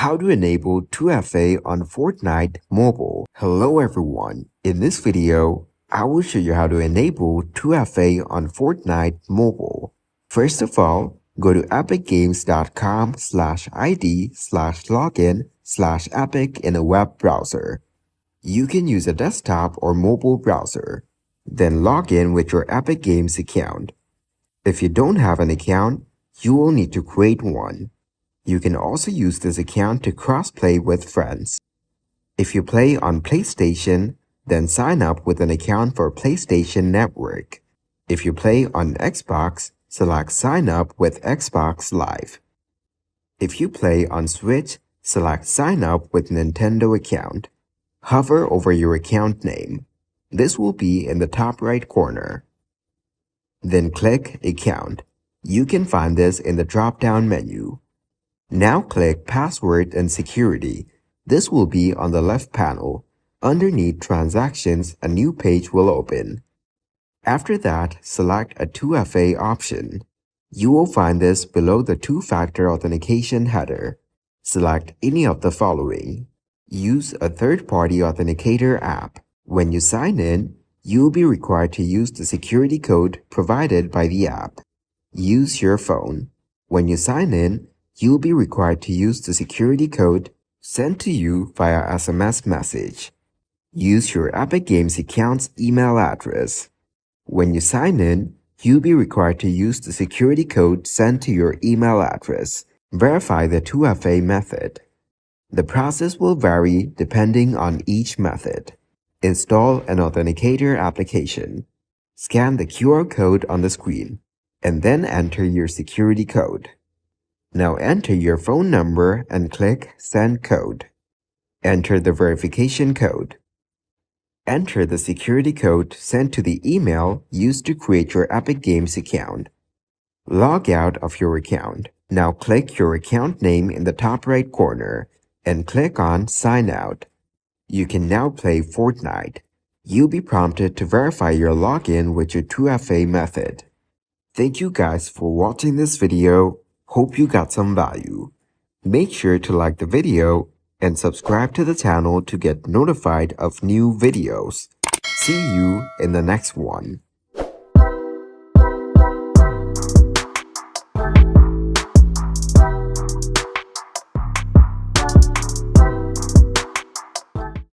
How to enable 2FA on Fortnite mobile. Hello everyone. In this video, I will show you how to enable 2FA on Fortnite mobile. First of all, go to epicgames.com/id/login/epic in a web browser. You can use a desktop or mobile browser. Then log in with your Epic Games account. If you don't have an account, you will need to create one. You can also use this account to cross-play with friends. If you play on PlayStation, then sign up with an account for PlayStation Network. If you play on Xbox, select Sign up with Xbox Live. If you play on Switch, select Sign up with Nintendo account. Hover over your account name. This will be in the top right corner. Then click Account. You can find this in the drop-down menu. Now click Password and Security. This will be on the left panel. Underneath Transactions, a new page will open. After that, select a 2FA option. You will find this below the two-factor authentication header. Select any of the following. Use a third-party authenticator app. When you sign in, you will be required to use the security code provided by the app. Use your phone. When you sign in, you will be required to use the security code sent to you via SMS message. Use your Epic Games account's email address. When you sign in, you'll be required to use the security code sent to your email address. Verify the 2FA method. The process will vary depending on each method. Install an authenticator application. Scan the QR code on the screen, and then enter your security code. Now enter your phone number and click Send Code. Enter the verification code. Enter the security code sent to the email used to create your Epic Games account. Log out of your account. Now click your account name in the top right corner and click on Sign Out. You can now play Fortnite. You'll be prompted to verify your login with your 2FA method. Thank you guys for watching this video. Hope you got some value. Make sure to like the video and subscribe to the channel to get notified of new videos. See you in the next one.